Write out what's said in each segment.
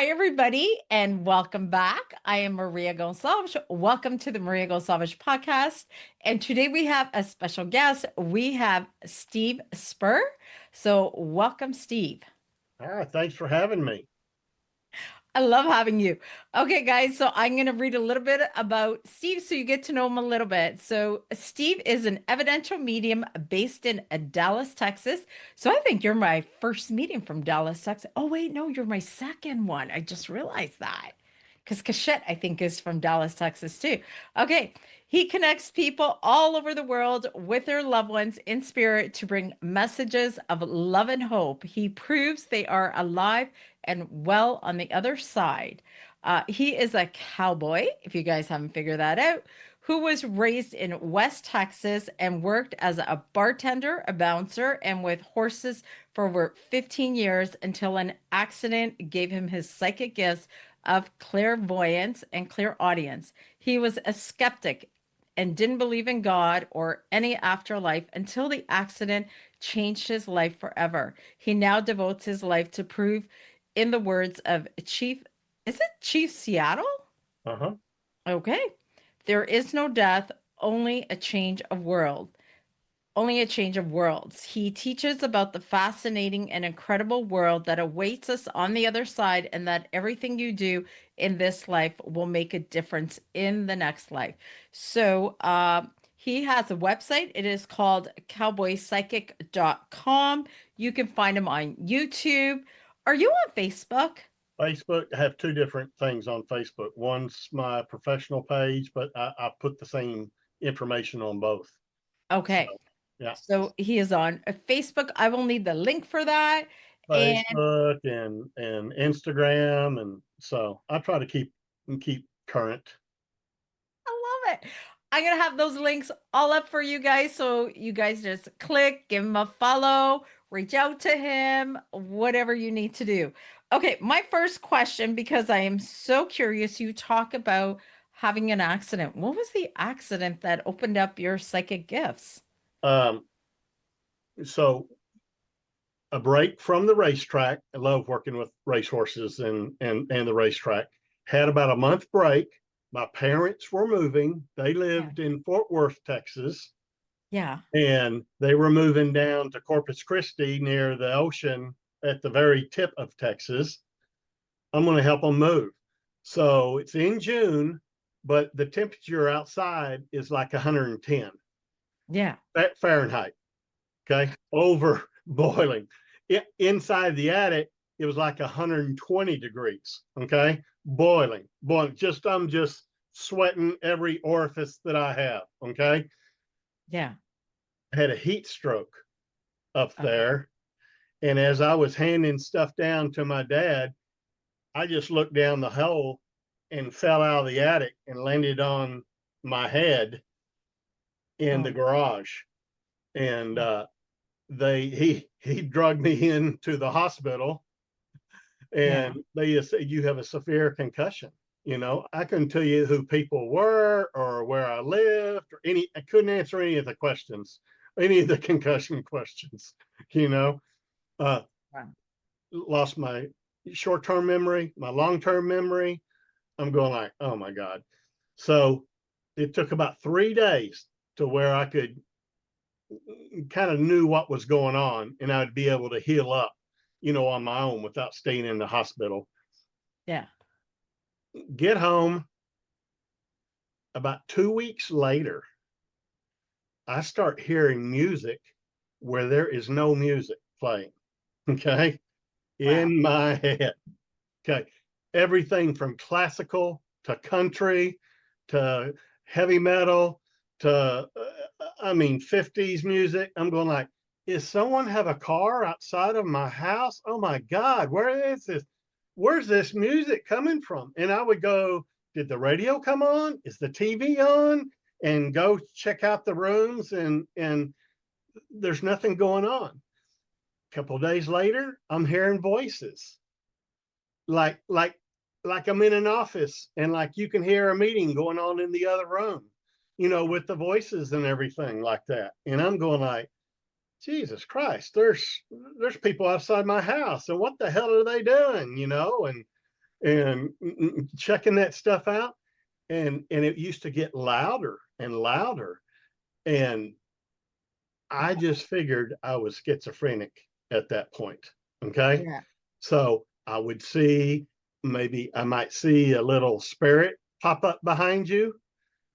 Hi, everybody, and welcome back. I am Maria Gonçalves. Welcome to the Maria Gonçalves podcast. And today we have a special guest. We have Steve Spur. So, welcome, Steve. All right, thanks for having me. I love having you. Okay, guys, so I'm going to read a little bit about Steve so you get to know him a little bit. So, Steve is an evidential medium based in Dallas, Texas. So, I think you're my first medium from Dallas, Texas. Oh, wait, no, you're my second one. I just realized that because Cachette, I think, is from Dallas, Texas, too. Okay, he connects people all over the world with their loved ones in spirit to bring messages of love and hope. He proves they are alive and well on the other side. He is a cowboy, if you guys haven't figured that out, who was raised in West Texas and worked as a bartender, a bouncer, and with horses for over 15 years until an accident gave him his psychic gifts of clairvoyance and clairaudience. He was a skeptic and didn't believe in God or any afterlife until the accident changed his life forever. He now devotes his life to prove, in the words of Chief, is it Chief Seattle? Uh-huh. Okay. There is no death, only a change of world. Only a change of worlds. He teaches about the fascinating and incredible world that awaits us on the other side, and that everything you do in this life will make a difference in the next life. So, he has a website. It is called cowboypsychic.com. You can find him on YouTube. Are you on Facebook? Facebook, I have two different things on Facebook. One's my professional page, but I put the same information on both. So, Okay. yeah, So he is on Facebook. I will need the link for that. And Facebook and Instagram, and so I try to keep current. I love it. I'm gonna have those links all up for you guys. So you guys just click, give him a follow, reach out to him, whatever you need to do. Okay, my first question, because I am so curious, you talk about having an accident. What was the accident that opened up your psychic gifts? Um, so a break from the racetrack. I love working with racehorses and the racetrack. Had about a month break. My parents were moving. They Yeah. lived in Fort Worth, Texas, Yeah. and they were moving down to Corpus Christi near the ocean at the very tip of Texas. I'm going to help them move. So it's in June, but the temperature outside is like 110 Yeah. Fahrenheit. Okay. Over boiling. Inside the attic, it was like 120 degrees. Okay. Boiling. I'm just sweating every orifice that I have. Okay. Yeah. I had a heat stroke up Okay. there. And as I was handing stuff down to my dad, I just looked down the hole and fell out of the attic and landed on my head in the Oh, garage. And yeah. he drugged me into the hospital, Yeah. and they just said you have a severe concussion. I couldn't tell you who people were or where I lived or any. I couldn't answer any of the questions, any of the concussion questions. You know, uh, Wow. lost my short-term memory, my long-term memory. I'm going like, oh my God. So it took about 3 days to where I could kind of knew what was going on and I'd be able to heal up, on my own without staying in the hospital. Yeah. Get home about 2 weeks later, I start hearing music where there is no music playing. Okay. Wow. In my head. Okay. Everything from classical to country to heavy metal to, I mean, 50s music. I'm going like, is someone have a car outside of my house? Oh my God, where is this? Where's this music coming from? And I would go, did the radio come on? Is the TV on? And go check out the rooms, and there's nothing going on. A couple of days later, I'm hearing voices like like like I'm in an office and like you can hear a meeting going on in the other room, with the voices and everything like that. And I'm going like, Jesus Christ, there's people outside my house, and what the hell are they doing? And and checking that stuff out. And it used to get louder and louder. And I just figured I was schizophrenic at that point. Okay. Yeah. So I would see, maybe I might see a little spirit pop up behind you,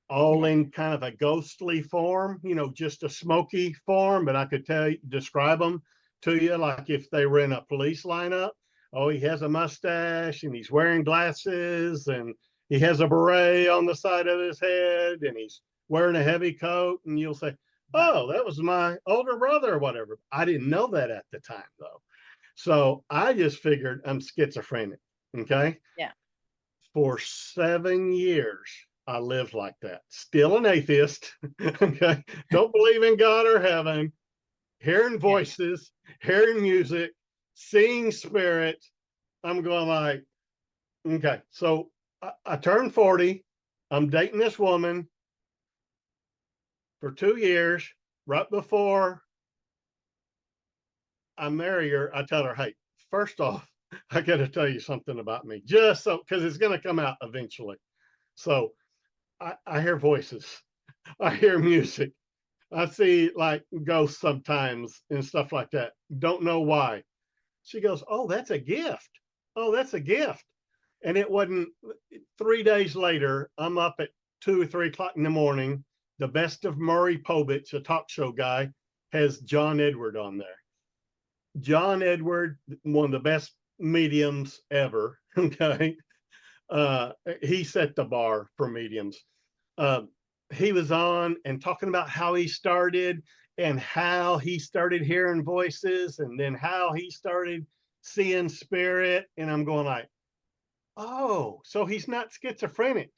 all Yeah. in kind of a ghostly form, just a smoky form, but I could describe them to you like if they were in a police lineup. Oh, he has a mustache and he's wearing glasses and he has a beret on the side of his head and he's wearing a heavy coat. And you'll say, Wow. oh, that was my older brother or whatever. I didn't know that at the time, though. So I just figured I'm schizophrenic. Okay. Yeah. For 7 years, I lived like that. Still an atheist. Okay. Don't believe in God or heaven, hearing Yeah. voices, hearing music, seeing spirit. I'm going like, okay. So I turned 40. I'm dating this woman for 2 years. Right before I marry her, I tell her, hey, first off, I got to tell you something about me, just so, because it's going to come out eventually. So I hear voices, I hear music, I see like ghosts sometimes and stuff like that. Don't know why. She goes, oh, that's a gift. Oh, that's a gift. And it wasn't 3 days later, I'm up at 2 or 3 o'clock in the morning. The Best of Maury Povich, a talk show guy, has John Edward on there. John Edward, one of the best mediums ever. Okay. He set the bar for mediums. Uh, he was on and talking about how he started and how he started hearing voices and then how he started seeing spirit. And I'm going like, oh, so he's not schizophrenic.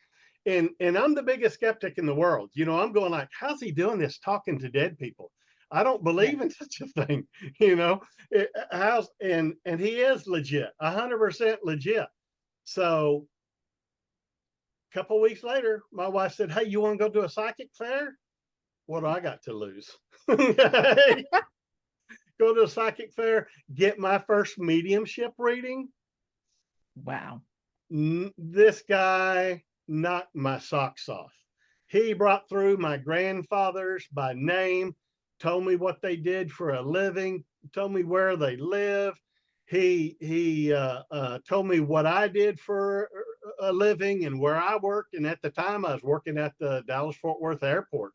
And I'm the biggest skeptic in the world. I'm going like, how's he doing this talking to dead people? I don't Yeah. believe in such a thing. And he is legit, 100% legit. So a couple of weeks later, my wife said, hey, you want to go to a psychic fair? What do I got to lose? Go to a psychic fair, get my first mediumship reading. Wow. This guy knocked my socks off. He brought through my grandfathers by name, told me what they did for a living, told me where they live. He told me what I did for a living and where I worked. And at the time, I was working at the Dallas Fort Worth Airport.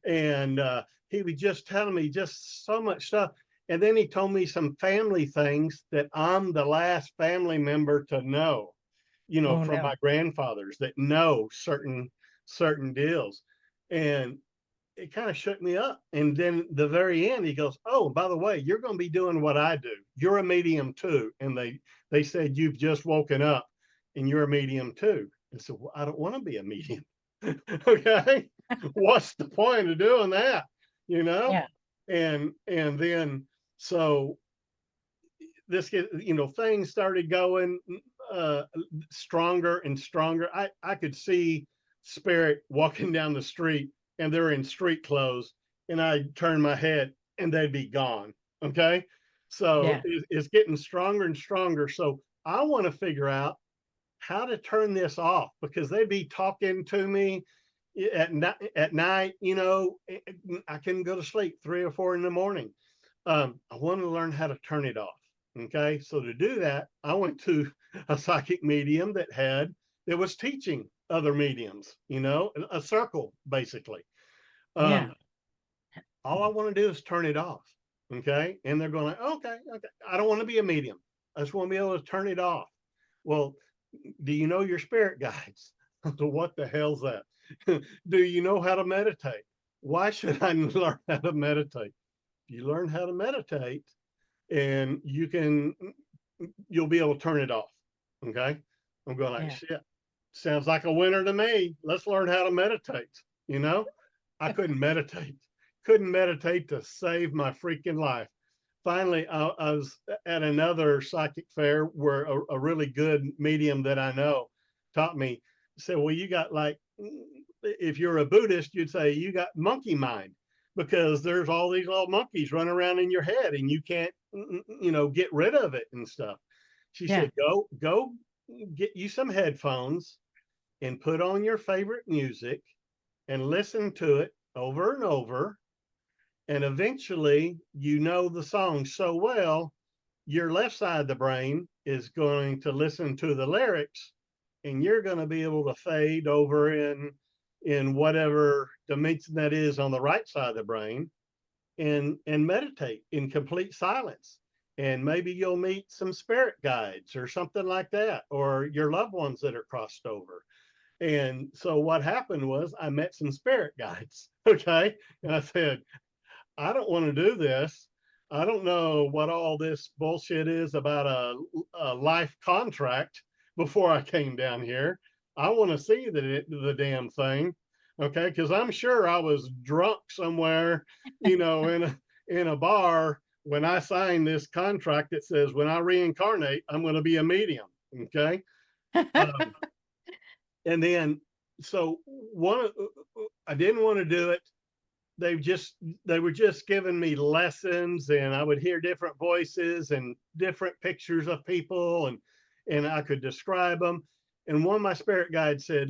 And he was just telling me just so much stuff. And then he told me some family things that I'm the last family member to know, Oh from no. my grandfathers that know certain deals. And it kind of shook me up. And then the very end, he goes, oh, by the way, you're going to be doing what I do. You're a medium too. And they said, you've just woken up and you're a medium too. And so, well, I don't want to be a medium. Okay. What's the point of doing that? Yeah. And then, so this, things started going stronger and stronger. I could see spirit walking down the street and they're in street clothes, and I'd turn my head and they'd be gone. Okay. So Yeah. it's getting stronger and stronger. So I want to figure out how to turn this off, because they'd be talking to me at night. I couldn't go to sleep 3 or 4 in the morning. I want to learn how to turn it off. Okay. So to do that, I went to a psychic medium that was teaching other mediums, a circle basically. Yeah. All I want to do is turn it off. Okay. And they're going like, okay. I don't want to be a medium. I just want to be able to turn it off. Well, do you know your spirit guides? So what the hell's that? Do you know how to meditate? Why should I learn how to meditate? You learn how to meditate and you'll be able to turn it off. Okay. I'm going like, Yeah. shit, sounds like a winner to me. Let's learn how to meditate. I couldn't meditate to save my freaking life. Finally, I was at another psychic fair where a really good medium that I know taught me, said, well, you got like, if you're a Buddhist, you'd say you got monkey mind, because there's all these little monkeys running around in your head and you can't, get rid of it and stuff. She Yeah. said, go get you some headphones and put on your favorite music and listen to it over and over. And eventually, you know the song so well, your left side of the brain is going to listen to the lyrics, and you're going to be able to fade over in whatever dimension that is on the right side of the brain, and meditate in complete silence. And maybe you'll meet some spirit guides or something like that, or your loved ones that are crossed over. And so what happened was I met some spirit guides. Okay. And I said, I don't want to do this. I don't know what all this bullshit is about a life contract before I came down here. I want to see the damn thing. Okay. Cause I'm sure I was drunk somewhere, in a bar when I signed this contract that says when I reincarnate, I'm going to be a medium. Okay. Um, and then, so I didn't want to do it. They were just giving me lessons, and I would hear different voices and different pictures of people, and I could describe them. And one of my spirit guides said,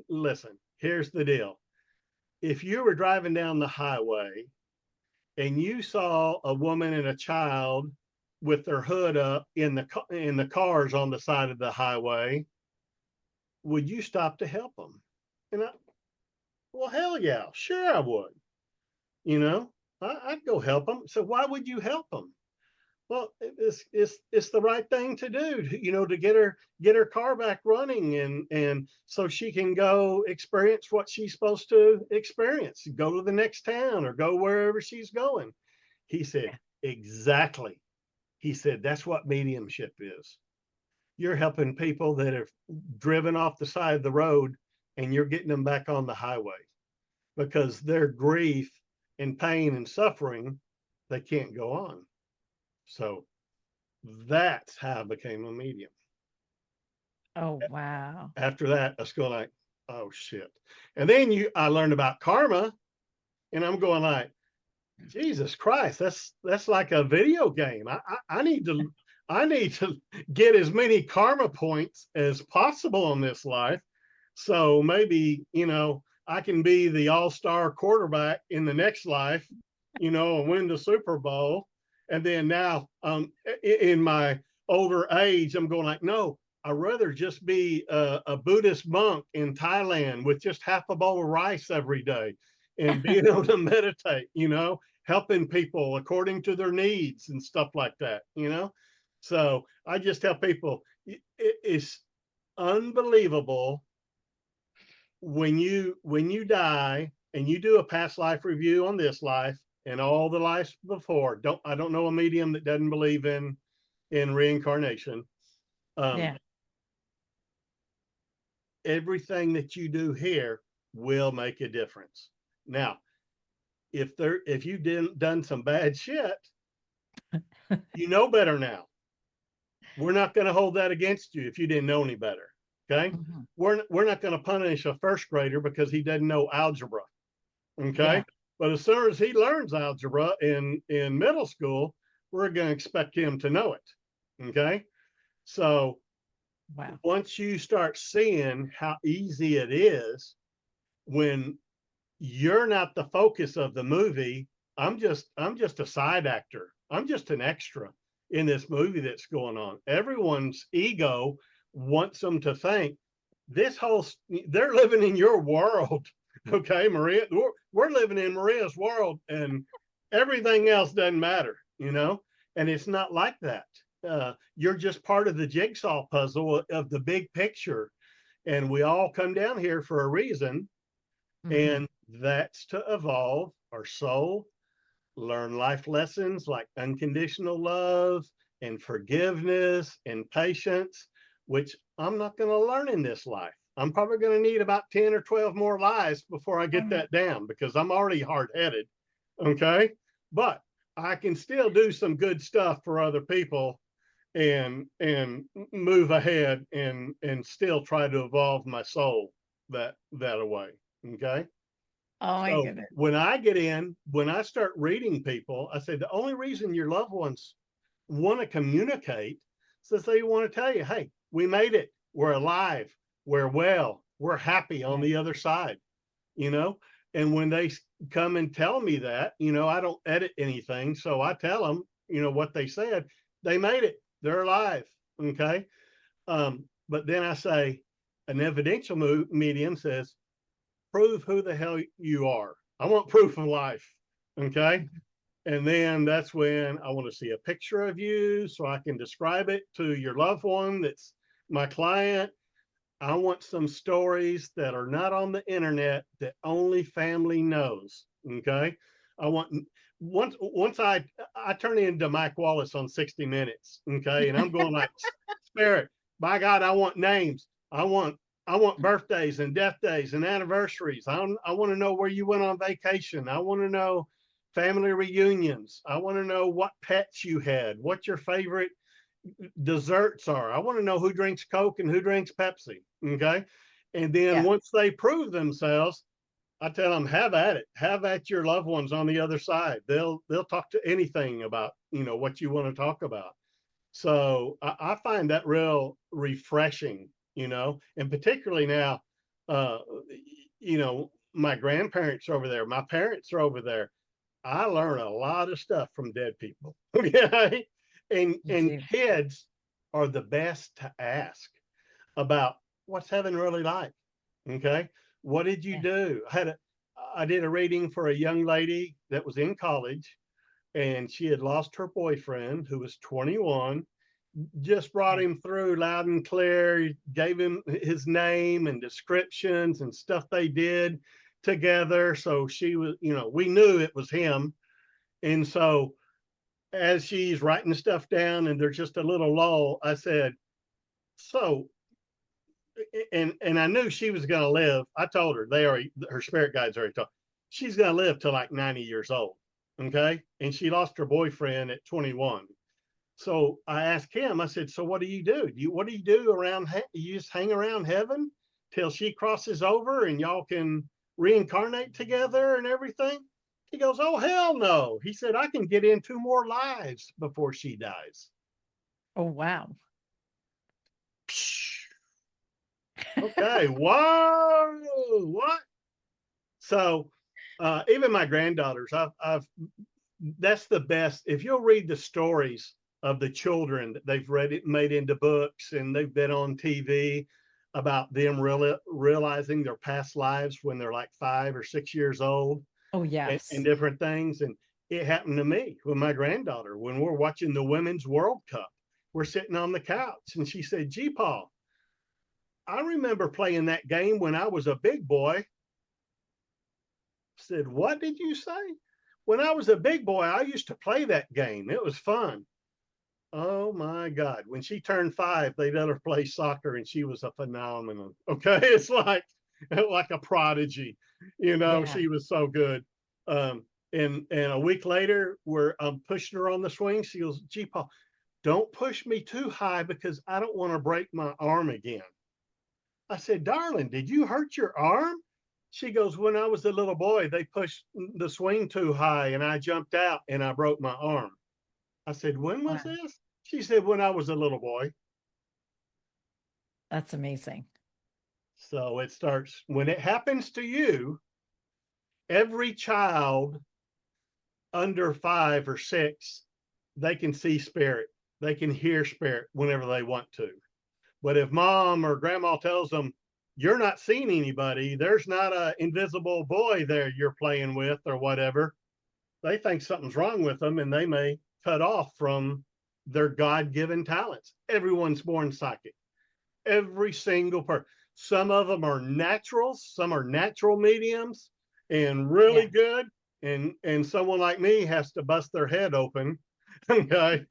listen, here's the deal. If you were driving down the highway and you saw a woman and a child with their hood up in the cars on the side of the highway, would you stop to help them? And well, hell yeah, sure I would. I'd go help them. So why would you help them? Well, it's the right thing to do, to get her car back running, and so she can go experience what she's supposed to experience, go to the next town or go wherever she's going. He said, exactly. He said, that's what mediumship is. You're helping people that have driven off the side of the road, and you're getting them back on the highway because their grief and pain and suffering, they can't go on. So that's how I became a medium. Oh, wow. After that, I was going like, oh shit. And then I learned about karma, and I'm going like, Jesus Christ, that's like a video game. I need to get as many karma points as possible in this life. So maybe, I can be the all-star quarterback in the next life, and win the Super Bowl. And then now, in my older age, I'm going like, no, I'd rather just be a Buddhist monk in Thailand with just half a bowl of rice every day and being able to meditate, helping people according to their needs and stuff like that, So I just tell people it's unbelievable when you die and you do a past life review on this life and all the lives before. I don't know a medium that doesn't believe in reincarnation. Yeah. Everything that you do here will make a difference. Now, if you done some bad shit, you know better now. We're not going to hold that against you if you didn't know any better. Okay. Mm-hmm. We're not going to punish a first grader because he doesn't know algebra. Okay. Yeah. But as soon as he learns algebra in middle school, we're going to expect him to know it. Okay. So wow. Once you start seeing how easy it is when you're not the focus of the movie, I'm just a side actor. I'm just an extra in this movie that's going on. Everyone's ego wants them to think they're living in your world. Okay, Maria, we're living in Maria's world, and everything else doesn't matter, and it's not like that. You're just part of the jigsaw puzzle of the big picture, and we all come down here for a reason, and that's to evolve our soul, learn life lessons like unconditional love and forgiveness and patience, which I'm not going to learn in this life. I'm probably going to need about 10 or 12 more lives before I get that down because I'm already hard-headed. Okay. But I can still do some good stuff for other people and move ahead and still try to evolve my soul that way. Okay. Oh my goodness. When I start reading people, I say the only reason your loved ones want to communicate is that they want to tell you, hey, we made it. we're alive, we're well, we're happy on Yeah. the other side, you know? And when they come and tell me that, you know, I don't edit anything. So I tell them, you know, what they said, they made it, they're alive. Okay. But then I say, an evidential medium says, prove who the hell you are. I want proof of life. Okay. And then that's when I want to see a picture of you so I can describe it to your loved one that's my client. I want some stories that are not on the internet that only family knows. Okay. I want once I turn into Mike Wallace on 60 Minutes. Okay. And I'm going like, Spirit, by God, I want names. I want birthdays and death days and anniversaries. I want to know where you went on vacation. I want to know family reunions. I want to know what pets you had, what your favorite desserts are. I want to know who drinks Coke and who drinks Pepsi. Okay. And then Yeah. once they prove themselves, I tell them, have at it. Have at your loved ones on the other side. They'll talk to anything about, you know, what you want to talk about. So I find that real refreshing, you know, and particularly now, uh, you know, my grandparents are over there, my parents are over there. I learn a lot of stuff from dead people. Okay. You And do. kids are the best to ask about what's heaven really like. Okay. What did you Yeah. do? I did a reading for a young lady that was in college and she had lost her boyfriend who was 21, just brought Okay. him through loud and clear, gave him his name and descriptions and stuff they did together. So she was, you know, we knew it was him. And so as she's writing stuff down and there's just a little lull, I said, so, and I knew she was going to live. I told her, her spirit guides already told, she's going to live till like 90 years old. Okay. And she lost her boyfriend at 21. So I asked him, I said, so what do you do? What do you do around, you just hang around heaven till she crosses over and y'all can reincarnate together and everything? He goes, oh, hell no. He said, I can get in 2 more lives before she dies. Oh, wow. Okay. Whoa. What? So even my granddaughters, that's the best. If you'll read the stories of the children that they've read it made into books and they've been on TV about them realizing their past lives when they're like 5 or 6 years old Oh, and yes. different things. And it happened to me with my granddaughter when we're watching the Women's World Cup. We're sitting on the couch and she said, Gee, Paul, I remember playing that game when I was a big boy. I said, what did you say? When I was a big boy, I used to play that game. It was fun. Oh my God. When she turned 5, they let her play soccer and she was a phenomenon. Okay. It's like a prodigy. You know, Yeah. she was so good. And a week later, I'm pushing her on the swing. She goes, Gee, Paul, don't push me too high because I don't want to break my arm again. I said, darling, did you hurt your arm? She goes, when I was a little boy, they pushed the swing too high and I jumped out and I broke my arm. I said, when was Wow. this? She said, when I was a little boy. That's amazing. So it starts when it happens to you, every child under 5 or 6, they can see spirit. They can hear spirit whenever they want to. But if mom or grandma tells them, you're not seeing anybody, there's not an invisible boy there you're playing with or whatever, they think something's wrong with them and they may cut off from their God given talents. Everyone's born psychic. Every single person. Some of them are naturals, some are natural mediums and really Yeah. good. And someone like me has to bust their head open, okay,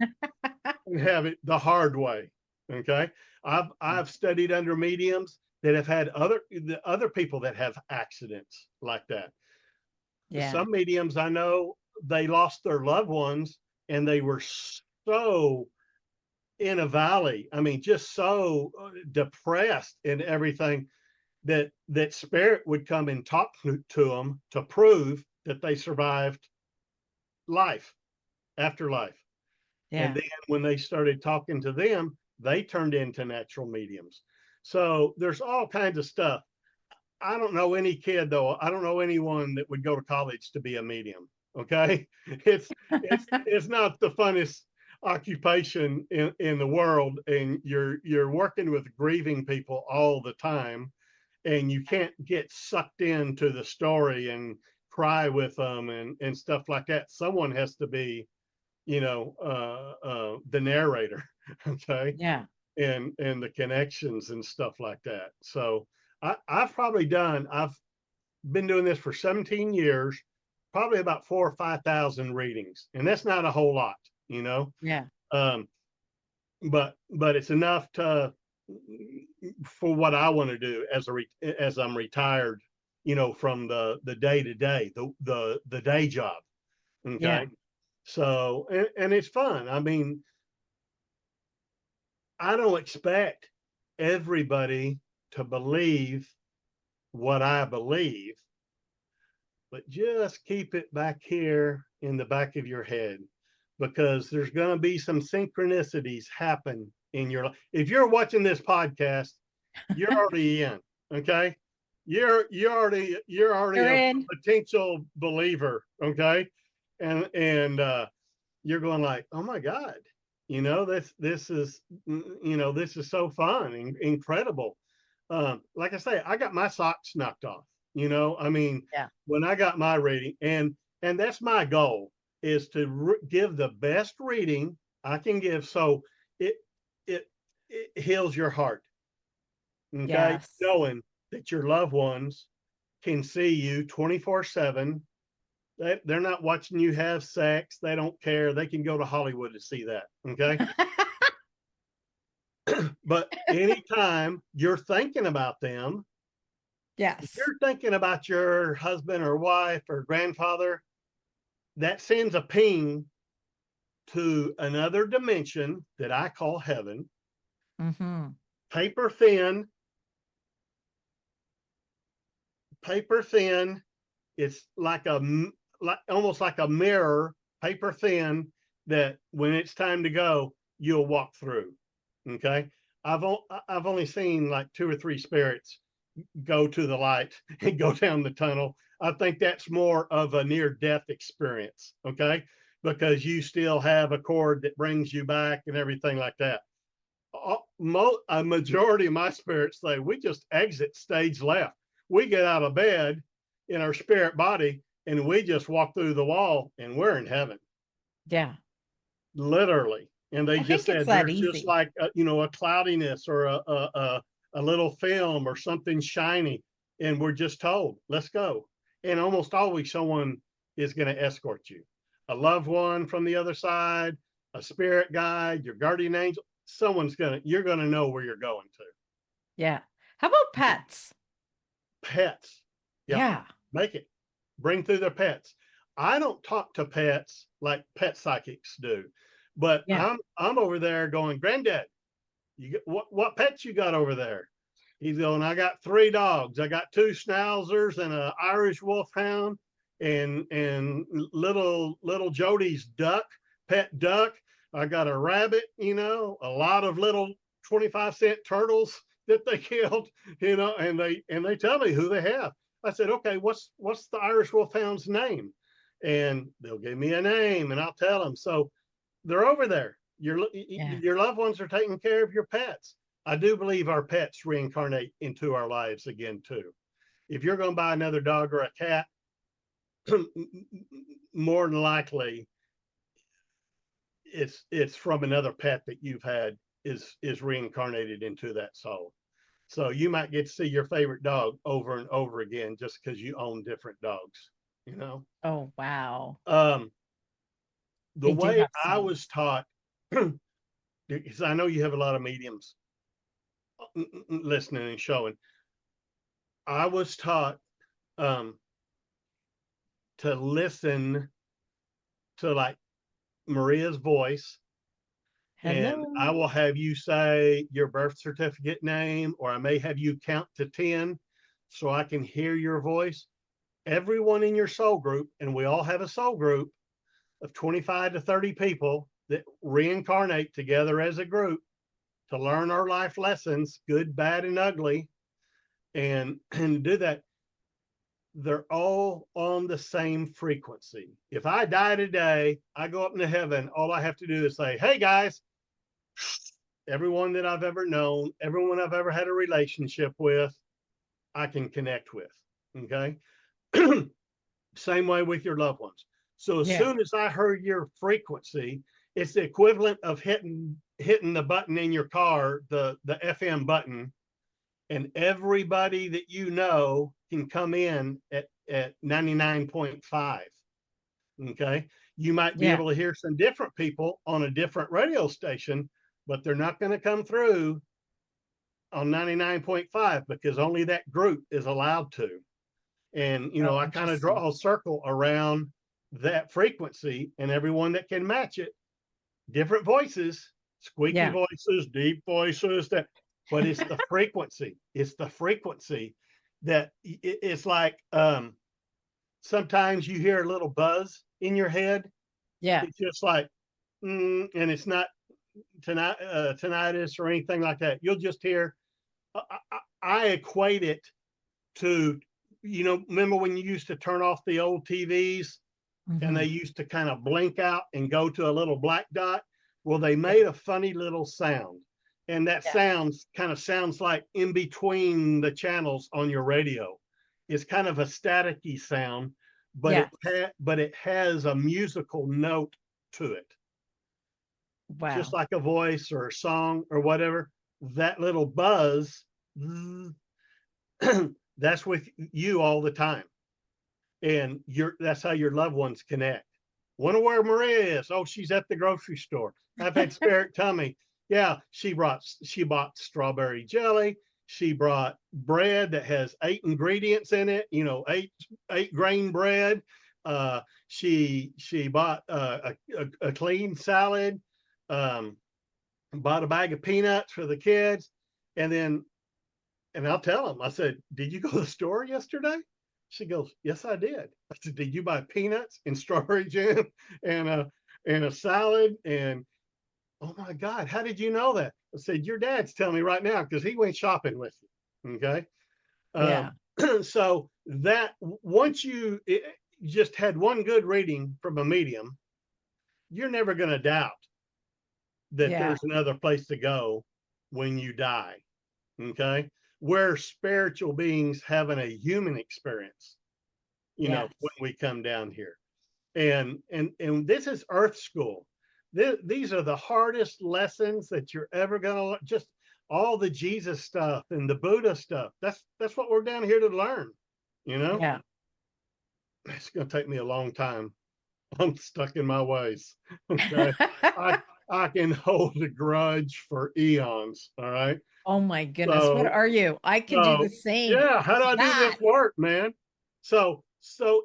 and have it the hard way. Okay. I've studied under mediums that have had other people that have accidents like that. Yeah. Some mediums I know they lost their loved ones and they were so in a valley. I mean, just so depressed and everything that spirit would come and talk to them to prove that they survived life, afterlife. And Yeah. then when they started talking to them, they turned into natural mediums. So there's all kinds of stuff. I don't know any kid though. I don't know anyone that would go to college to be a medium. Okay, it's not the funnest occupation in the world, and you're working with grieving people all the time, and you can't get sucked into the story and cry with them and stuff like that. Someone has to be, the narrator, okay, Yeah. and the connections and stuff like that. So I've been doing this for 17 years, probably about 4 or 5,000 readings, and that's not a whole lot, you know. Yeah. Um, but it's enough to for what I want to do as I'm retired, from the day to day, the day job. Yeah. Okay, so and it's fun. I mean, I don't expect everybody to believe what I believe, but just keep it back here in the back of your head, because there's going to be some synchronicities happen in your life. If you're watching this podcast, you're already in. Okay, you're already You're a in. potential believer. Okay, and you're going like, oh my God, this is so fun and incredible. Like I say, I got my socks knocked off. I mean, Yeah. when I got my reading, and that's my goal, is to give the best reading I can give, so it it it heals your heart. Okay, Yes. knowing that your loved ones can see you 24/7. They're not watching you have sex. They don't care. They can go to Hollywood to see that. Okay. But anytime you're thinking about them, if Yes. you're thinking about your husband or wife or grandfather, that sends a ping to another dimension that I call heaven, Mm-hmm. paper thin, paper thin. It's like almost like a mirror, paper thin, that when it's time to go, you'll walk through. Okay. I've only seen like 2 or 3 spirits go to the light and go down the tunnel. I think that's more of a near death experience. Okay. Because you still have a cord that brings you back and everything like that. A majority of my spirits say we just exit stage left. We get out of bed in our spirit body and we just walk through the wall and we're in heaven, Yeah. literally. And they I just think it's said that there's just easy. like a cloudiness or a little film or something shiny, and we're just told, let's go. And almost always someone is going to escort you, a loved one from the other side, a spirit guide, your guardian angel. You're gonna know where you're going to. Yeah. How about pets? Pets. Yep. Yeah. Make it. Bring through their pets. I don't talk to pets like pet psychics do, but Yeah. I'm over there going, Granddad, what pets you got over there? He's going, I got 3 dogs. I got 2 schnauzers and an Irish wolfhound and little Jody's pet duck. I got a rabbit, a lot of little 25-cent turtles that they killed, and they tell me who they have. I said, okay, what's the Irish wolfhound's name? And they'll give me a name and I'll tell them. So they're over there. Yeah. Your loved ones are taking care of your pets. I do believe our pets reincarnate into our lives again too. If you're going to buy another dog or a cat, more than likely it's from another pet that you've had is reincarnated into that soul. So you might get to see your favorite dog over and over again just because you own different dogs, you know. Oh, wow. Um, the They do way have I was souls. taught, because I know you have a lot of mediums listening and showing. I was taught um, to listen to like Maria's voice, and I Hello. will have you say your birth certificate name, or I may have you count to 10 so I can hear your voice. Everyone in your soul group, and we all have a soul group of 25 to 30 people that reincarnate together as a group to learn our life lessons, good, bad, and ugly, and do that, they're all on the same frequency. If I die today, I go up into heaven, all I have to do is say, hey guys, everyone that I've ever known, everyone I've ever had a relationship with, I can connect with. Okay. Same way with your loved ones. So as soon as I heard your frequency, it's the equivalent of hitting the button in your car, the FM button, and everybody that you know can come in at 99.5. Okay. You might be able to hear some different people on a different radio station, but they're not going to come through on 99.5 because only that group is allowed to. And, you know, I kind of draw a circle around that frequency, and everyone that can match it, different voices, squeaky voices, deep voices, that, but it's the frequency. It's the frequency that it's like, sometimes you hear a little buzz in your head. It's just like, and it's not tinnitus or anything like that. You'll just hear, I equate it to, you know, remember when you used to turn off the old TVs and they used to kind of blink out and go to a little black dot? Well, they made a funny little sound, and that sounds kind of sounds like in between the channels on your radio. It's kind of a staticky sound, but it has a musical note to it. Wow. Just like a voice or a song or whatever. That little buzz, that's with you all the time. And that's how your loved ones connect. Wonder where Maria is. Oh, she's at the grocery store. I've had spirit tell me, yeah, she bought strawberry jelly. She brought bread that has 8 ingredients in it, you know, 8 grain bread. She bought a clean salad, bought a bag of peanuts for the kids. And I'll tell them, I said, did you go to the store yesterday? She goes, yes, I did. I said, did you buy peanuts and strawberry jam and a salad? And oh my God, how did you know that? I said, your dad's telling me right now because he went shopping with you. Okay. So that once you just had one good reading from a medium, you're never going to doubt that there's another place to go when you die. Okay. We're spiritual beings having a human experience, you know, when we come down here. And this is Earth School. These are the hardest lessons that you're ever going to learn. Just all the Jesus stuff and the Buddha stuff. That's what we're down here to learn, you know? Yeah. It's going to take me a long time. I'm stuck in my ways. Okay. I can hold a grudge for eons. All right. Oh my goodness. What are you? I can do the same. Yeah. How do I do this work, man? So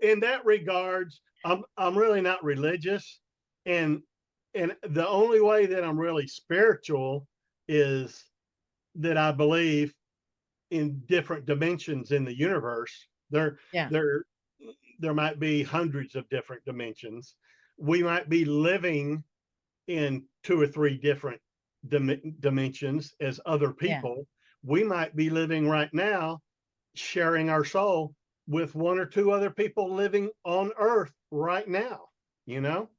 in that regards, I'm really not religious. And the only way that I'm really spiritual is that I believe in different dimensions in the universe. There might be hundreds of different dimensions. We might be living in 2 or 3 different dimensions as other people. We might be living right now, sharing our soul with 1 or 2 other people living on Earth right now, you know?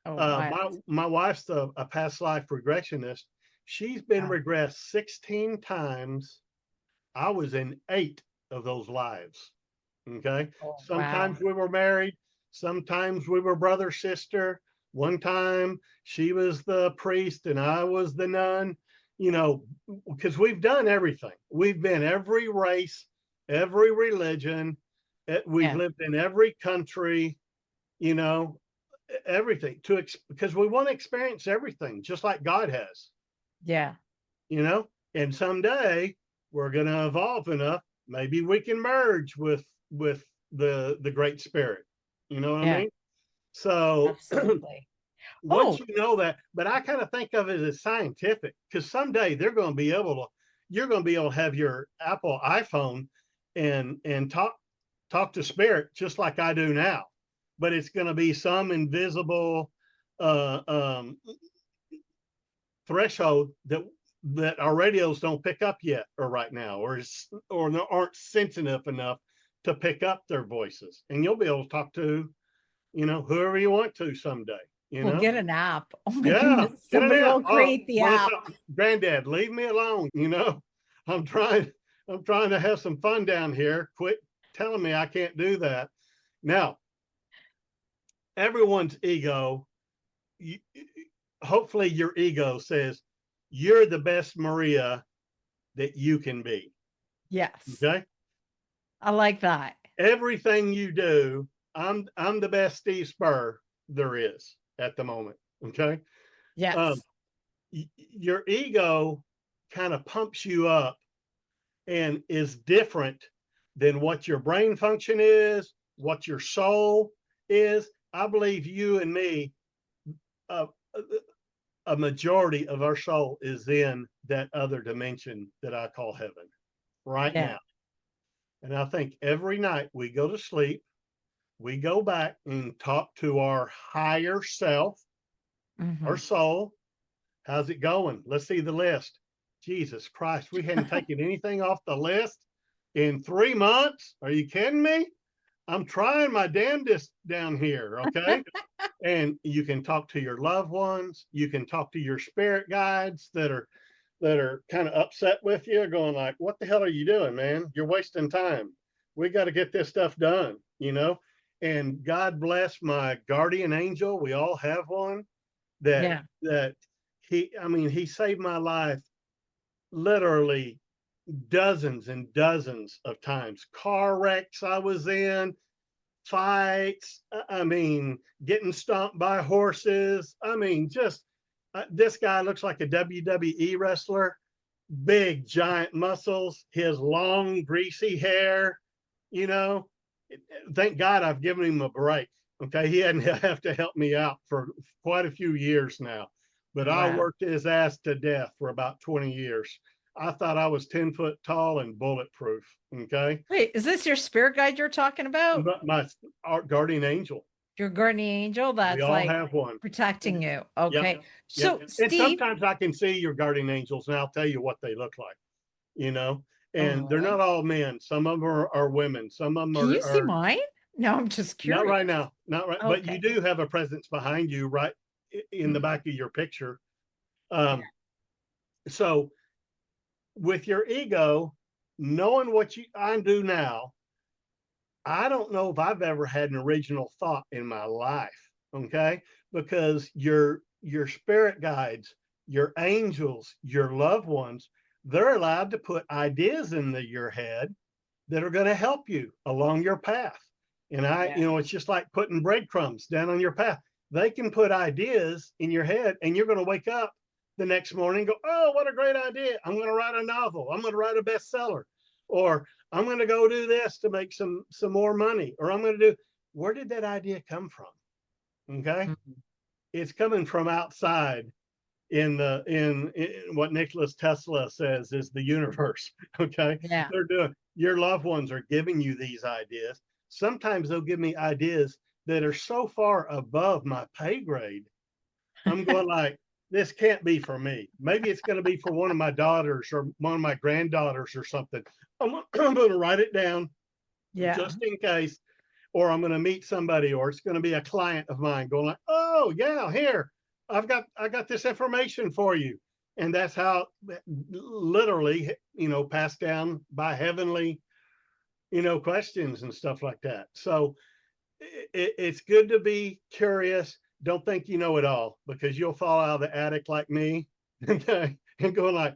My wife's a past life regressionist. She's been regressed 16 times. I was in 8 of those lives. Okay. Sometimes we were married. Sometimes we were brother, sister. One time she was the priest and I was the nun, you know, because we've done everything. We've been every race, every religion. We've lived in every country, you know, everything because we want to experience everything just like God has. Yeah. You know, and someday we're going to evolve enough. Maybe we can merge with the Great Spirit. You know what I mean? So absolutely. Once you know that, but I kind of think of it as scientific because someday you're going to be able to have your Apple iPhone and talk to spirit just like I do now, but it's going to be some invisible threshold that our radios don't pick up yet or right now, or aren't sensitive enough to pick up their voices. And you'll be able to talk to, whoever you want to someday, We'll get an app. Oh my Yeah, goodness. get it Somebody out. will create the app. Granddad, leave me alone. I'm trying to have some fun down here. Quit telling me I can't do that. Now, everyone's ego, hopefully your ego says you're the best Maria that you can be. Yes. Okay. I like that. Everything you do, I'm the best Steve Spur there is at the moment. Okay. Yes. Your ego kind of pumps you up and is different than what your brain function is, what your soul is. I believe you and me, a majority of our soul is in that other dimension that I call heaven right now. And I think every night we go to sleep, we go back and talk to our higher self, our soul. How's it going? Let's see the list. Jesus Christ, we hadn't taken anything off the list in 3 months. Are you kidding me? I'm trying my damnedest down here. Okay. And you can talk to your loved ones. You can talk to your spirit guides that are kind of upset with you, going like, what the hell are you doing, man? You're wasting time. We got to get this stuff done, and God bless my guardian angel. We all have one that he saved my life literally dozens and dozens of times. Car wrecks I was in, fights, getting stomped by horses. This guy looks like a WWE wrestler, big giant muscles, his long greasy hair, thank God I've given him a break. Okay. He hadn't have to help me out for quite a few years now, but I worked his ass to death for about 20 years. I thought I was 10 foot tall and bulletproof. Okay. Wait, is this your spirit guide you're talking about? Our guardian angel. Your guardian angel that's we all have one protecting you. Okay. Yep. So Yep. Steve, and sometimes I can see your guardian angels and I'll tell you what they look like, and they're not all men. Some of them are women. Some of them can you see are mine? No, I'm just curious. not right now. Not right. Okay. But you do have a presence behind you right in the back of your picture. So with your ego, knowing what I do now, I don't know if I've ever had an original thought in my life. Okay. Because your spirit guides, your angels, your loved ones, they're allowed to put ideas into your head that are going to help you along your path. And it's just like putting breadcrumbs down on your path. They can put ideas in your head and you're going to wake up the next morning and go, oh, what a great idea. I'm going to write a novel. I'm going to write a bestseller, or I'm going to go do this to make some more money, or I'm going to do, where did that idea come from? Okay. It's coming from outside in what Nikola Tesla says is the universe. Okay. Yeah. They're doing, your loved ones are giving you these ideas. Sometimes they'll give me ideas that are so far above my pay grade. I'm going like, this can't be for me. Maybe it's going to be for one of my daughters or one of my granddaughters or something. I'm going to write it down just in case, or I'm going to meet somebody, or it's going to be a client of mine going like, oh yeah, here, I got this information for you. And that's how literally, passed down by heavenly, questions and stuff like that. So it's good to be curious. Don't think you know it all, because you'll fall out of the attic like me and go like,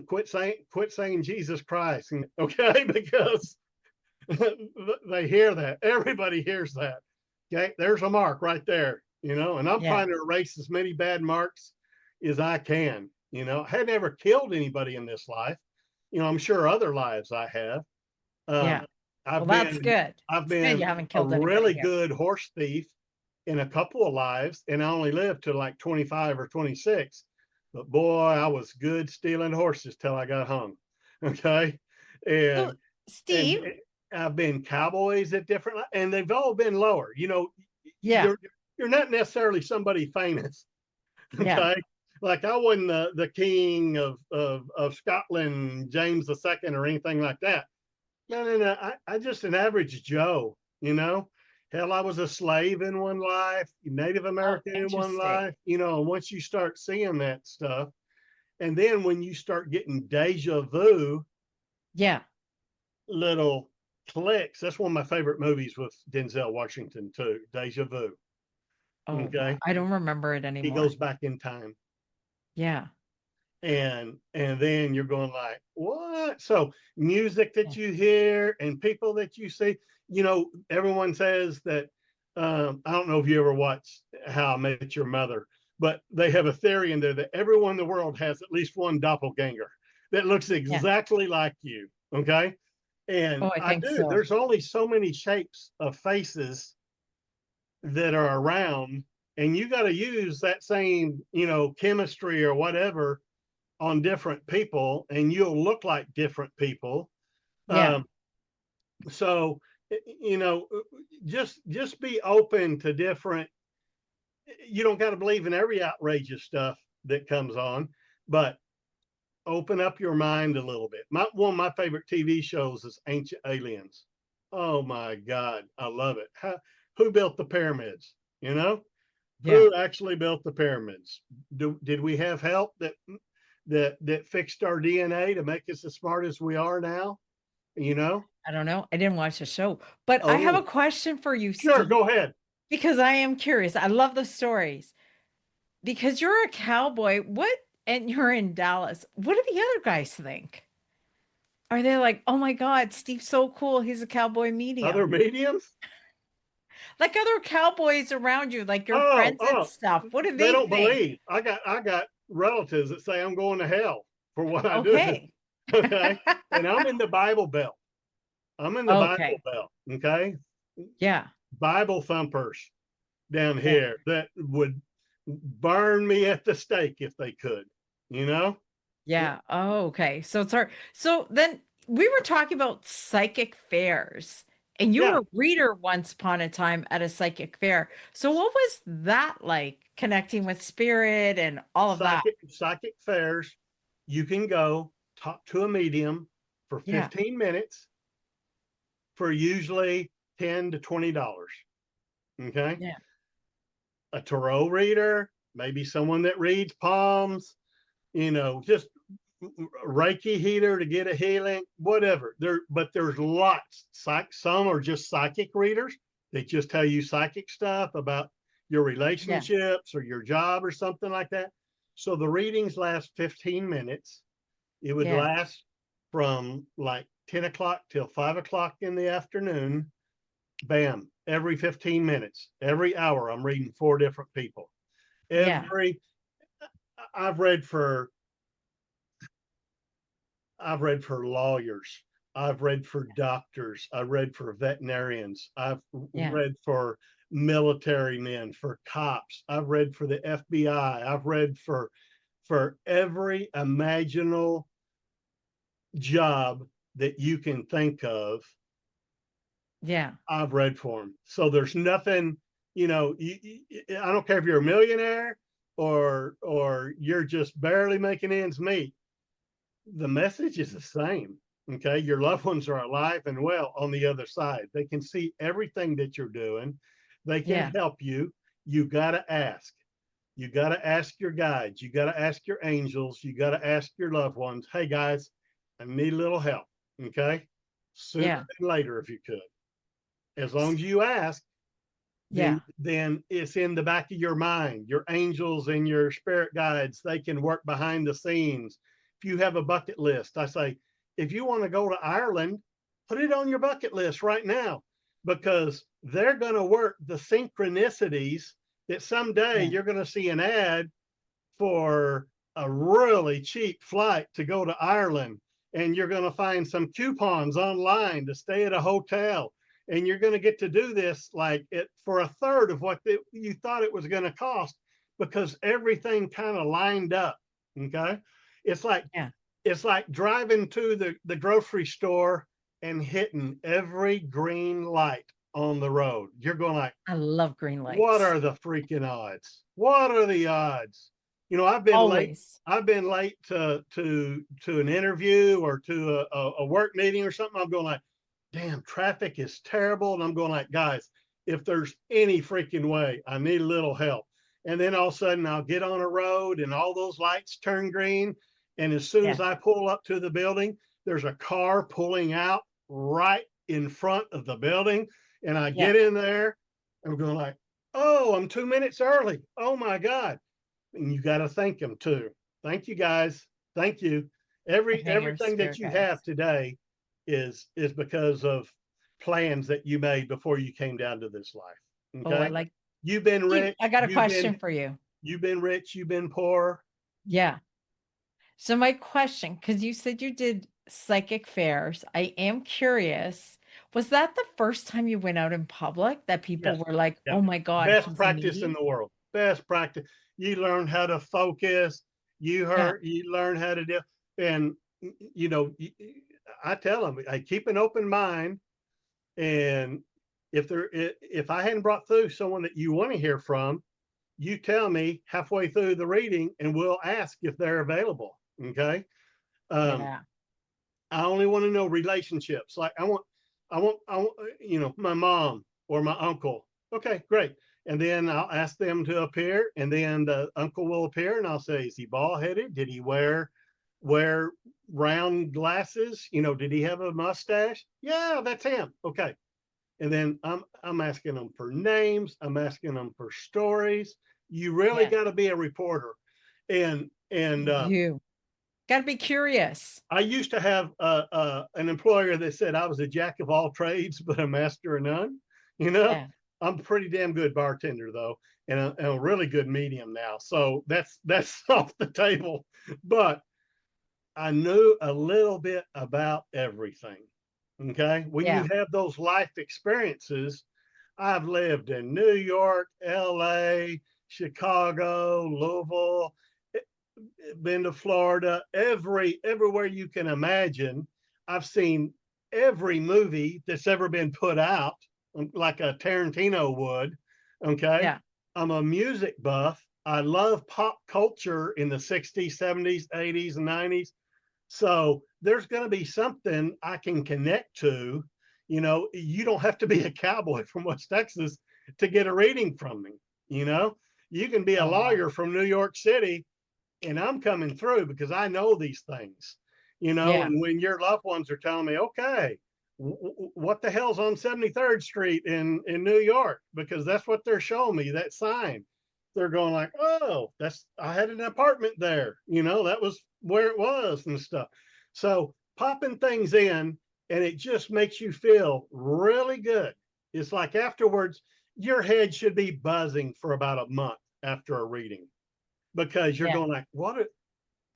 quit saying Jesus Christ. Okay. Because they hear that. Everybody hears that. Okay. There's a mark right there, and I'm trying to erase as many bad marks as I can. I had never killed anybody in this life. I'm sure other lives I have. That's good. I've been you haven't killed a really here. good horse thief in a couple of lives, and I only lived to like 25 or 26. But boy, I was good stealing horses till I got hung. Okay. And so, Steve, and I've been cowboys at different, and they've all been lower. You're not necessarily somebody famous. Okay. like I wasn't the king of Scotland, James II, or anything like that. No. I just an average Joe, you know. Hell, I was a slave in one life, Native Oh, American in one interesting. life, you know. And once you start seeing that stuff, and then when you start getting deja vu, Yeah. little clicks. That's one of my favorite movies with Denzel Washington too. Deja vu. Oh, wow. Okay, I don't remember it he anymore. goes back in time, Yeah. and then you're going like, what? So music that Yeah. you hear and people that you see, you know, everyone says that. I don't know if you ever watched How I Met Your Mother, but they have a theory in there that everyone in the world has at least one doppelganger that looks Yeah. exactly like you. Okay. And Oh, I I think do. so. There's only so many shapes of faces that are around, and you got to use that same, you know, chemistry or whatever on different people, and you'll look like different people. Yeah. Um, so, you know, just be open to different. You don't got to believe in every outrageous stuff that comes on, but open up your mind a little bit. One of my favorite TV shows is Ancient Aliens. Oh my God, I love it. Who built the pyramids? You know, Yeah. who actually built the pyramids? Did we have help that fixed our DNA to make us as smart as we are now? You know? I don't know. I didn't watch the show, but I have a Oh, question for you, sure. Steve, Go ahead. because I am curious. I love the stories. Because you're a cowboy, what and you're in Dallas. What do the other guys think? Are they like, "Oh my God, Steve's so cool. He's a cowboy Other medium." mediums? Like other cowboys around you, like your Oh, friends and oh, stuff. What do they they don't think? believe. I got relatives that say I'm going to hell for what I do. Okay. Okay. And I'm in the Bible Belt. I'm in the Bible Okay. Belt. Okay. Yeah. Bible thumpers down Yeah. here that would burn me at the stake if they could, you know? Yeah. Oh, okay. So it's hard. So then we were talking about psychic fairs, and you Yeah. were a reader once upon a time at a psychic fair. So what was that like connecting with spirit and all of that? Psychic fairs, you can go talk to a medium for Yeah. 15 minutes for usually $10 to $20. Okay. Yeah. A tarot reader, maybe someone that reads palms, you know, just Reiki heater to get a healing, whatever. But there's lots. Some are just psychic readers. They just tell you psychic stuff about your Yeah. relationships or your job or something like that. So the readings last 15 minutes. It would Yeah. last from like 10 o'clock till 5 o'clock in the afternoon. Bam, every 15 minutes, every hour, I'm reading four different people. Yeah. Every I've read for I've read for lawyers. I've read for doctors. I've read for veterinarians. I've Yeah. read for military men, for cops. I've read for the FBI. I've read for every imaginable job that you can think of. Yeah. I've read for them. So there's nothing, you know, I don't care if you're a millionaire or you're just barely making ends meet. The message is the same. Okay. Your loved ones are alive and well on the other side. They can see everything that you're doing. They can Yeah. help you. You got to ask. You got to ask your guides. You got to ask your angels. You got to ask your loved ones. Hey guys, I need a little help. Okay. Sooner Yeah. than later, if you could. As long as you ask, Yeah. then it's in the back of your mind. Your angels and your spirit guides, they can work behind the scenes. If you have a bucket list, I say, if you want to go to Ireland, put it on your bucket list right now, because they're going to work the synchronicities that someday Yeah. you're going to see an ad for a really cheap flight to go to Ireland, and you're going to find some coupons online to stay at a hotel, and you're going to get to do this like it for a third of what you thought it was going to cost, because everything kind of lined up. Okay. it's like Yeah. it's like driving to the grocery store and hitting every green light on the road. You're going like, I love green what lights. are the freaking odds? What are the odds You know, Always. I've been late to an interview or to a work meeting or something. I'm going like, damn, traffic is terrible. And I'm going like, guys, if there's any freaking way, I need a little help. And then all of a sudden I'll get on a road and all those lights turn green. And as soon Yeah. as I pull up to the building, there's a car pulling out right in front of the building. And I Yeah. get in there and I'm going like, oh, I'm 2 minutes early. Oh my God. And you got to thank them too. Thank you guys. Thank you. Okay, you're Everything that spirit you have guides. today is because of plans that you made before you came down to this life. Oh, I Okay. like You've been Steve, I rich. got a question for you. You've been rich. You've been poor. Yeah. So my question, because you said you did psychic fairs, I am curious, was that the first time you went out in public that people Yes. were like, Yeah. oh my God, Best he's a practice in medium? the world. Best practice. You learn how to focus. Yeah. You learn how to do, and you know, I tell them, I keep an open mind. And if I hadn't brought through someone that you want to hear from, you tell me halfway through the reading and we'll ask if they're available. Okay. Um, Yeah. I only want to know relationships. Like I want, you know, my mom or my uncle. Okay, great. And then I'll ask them to appear, and then the uncle will appear, and I'll say, is he bald headed? Did he wear round glasses? You know, did he have a mustache? Yeah, that's him. Okay. And then I'm asking them for names. I'm asking them for stories. You really Yeah. got to be a reporter. And You do. Got to be curious. I used to have an employer that said I was a jack of all trades, but a master of none. You know, Yeah. I'm a pretty damn good bartender though, and a really good medium now. So that's off the table. But I knew a little bit about everything. Okay, when you Yeah. have those life experiences, I've lived in New York, L.A., Chicago, Louisville, been to Florida, everywhere you can imagine. I've seen every movie that's ever been put out, like a Tarantino would. Okay. Yeah. I'm a music buff. I love pop culture in the 60s, 70s, 80s, and 90s. So there's going to be something I can connect to. You know, you don't have to be a cowboy from West Texas to get a reading from me. You know, you can be a Oh, wow. lawyer from New York City and I'm coming through because I know these things, you know. Yeah. And when your loved ones are telling me, okay, what the hell's on 73rd Street in New York? Because that's what they're showing me, that sign. They're going like, oh, that's, I had an apartment there, you know, that was where it was and stuff. So popping things in, and it just makes you feel really good. It's like afterwards, your head should be buzzing for about a month after a reading because you're Yeah. going like, what?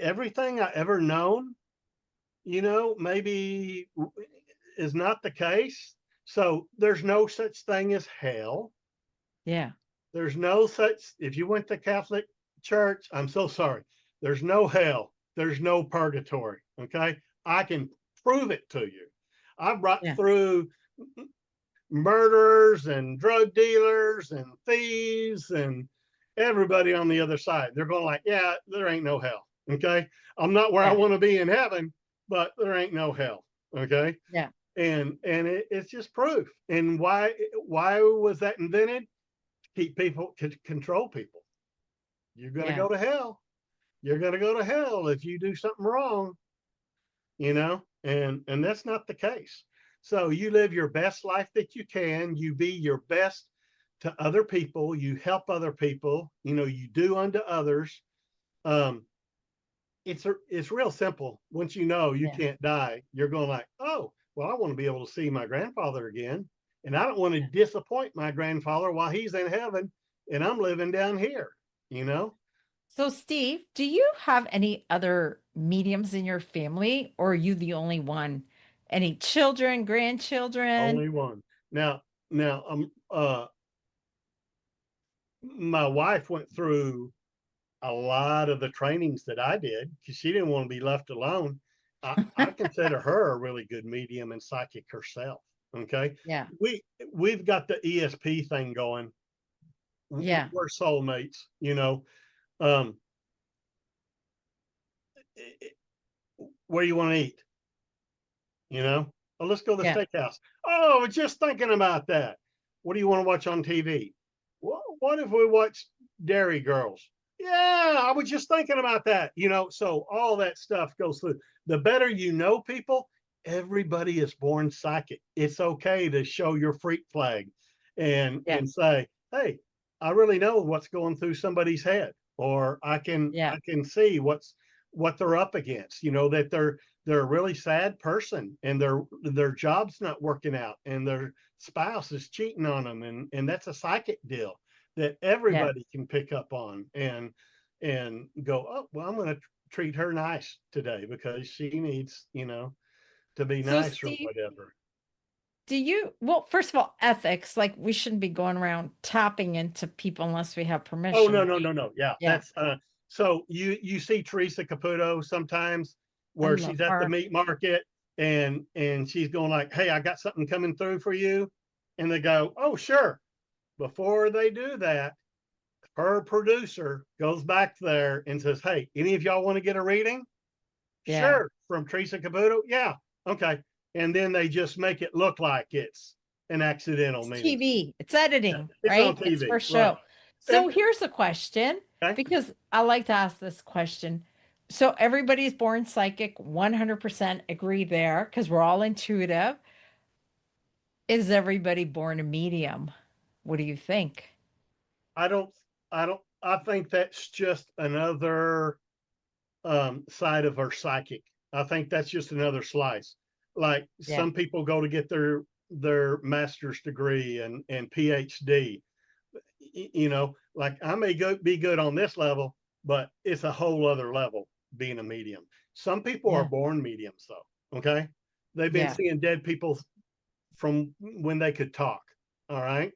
Everything I ever known, you know, maybe is not the case. So there's no such thing as hell. Yeah. There's no such. If you went to Catholic church, I'm so sorry. There's no hell. There's no purgatory. Okay, I can prove it to you. I brought Yeah. through murderers and drug dealers and thieves and everybody on the other side. They're going like, yeah, there ain't no hell. Okay. I'm not where I Yeah. want to be in heaven, but there ain't no hell. Okay. Yeah. It's just proof. And why was that invented? Keep people, to control people. You're going to Yeah. go to hell. You're going to go to hell if you do something wrong, you know, and that's not the case. So you live your best life that you can, you be your best to other people, you help other people, you know, you do unto others. um it's real simple. Once you know you Yeah. can't die, you're going like, oh well, I want to be able to see my grandfather again, and I don't want to Yeah. disappoint my grandfather while he's in heaven and I'm living down here, you know. So, Steve, do you have any other mediums in your family, or are you the only one? Any children, grandchildren? Only one. Now my wife went through a lot of the trainings that I did because she didn't want to be left alone. I consider her a really good medium and psychic herself. Okay. Yeah. We've got the ESP thing going. Yeah. We're soulmates, you know. Um, where you want to eat, you know? Oh, let's go to the Yeah. steakhouse. Oh, I was just thinking about that. What do you want to watch on TV? Well, what if we watch Dairy Girls? Yeah, I was just thinking about that, you know? So all that stuff goes through. The better you know people, everybody is born psychic. It's okay to show your freak flag Yeah. and say, hey, I really know what's going through somebody's head, or Yeah. I can see what they're up against, you know, that they're a really sad person and their job's not working out and their spouse is cheating on them, and that's a psychic deal that Yeah. everybody can pick up on and go, oh well, I'm going to treat her nice today because she needs, you know, to be So nice or Steve, whatever. do you, well, first of all, ethics, like we shouldn't be going around tapping into people unless we have Oh permission, no, right? no, no, no. Yeah, Yeah. that's so you see Teresa Caputo sometimes I where love she's at the her. meat market and she's going like, "Hey, I got something coming through for you." And they go, "Oh, sure." Before they do that, her producer goes back there and says, "Hey, any of y'all want to get a reading?" Yeah. Sure, from Teresa Caputo. Yeah, okay. And then they just make it look like it's an accidental It's meeting. TV, it's Yeah, editing, it's on right? It's TV, for right? show. And So here's a question, okay, because I like to ask this question. So everybody's born psychic, 100% agree there, because we're all intuitive. Is everybody born a medium? What do you think? I don't, I think that's just another side of our psychic. I think that's just another slice. Like Yeah. some people go to get their master's degree and PhD. You know, like I may be good on this level, but it's a whole other level being a medium. Some people are Yeah. born mediums, though. Okay, they've been Yeah. seeing dead people from when they could talk. All right,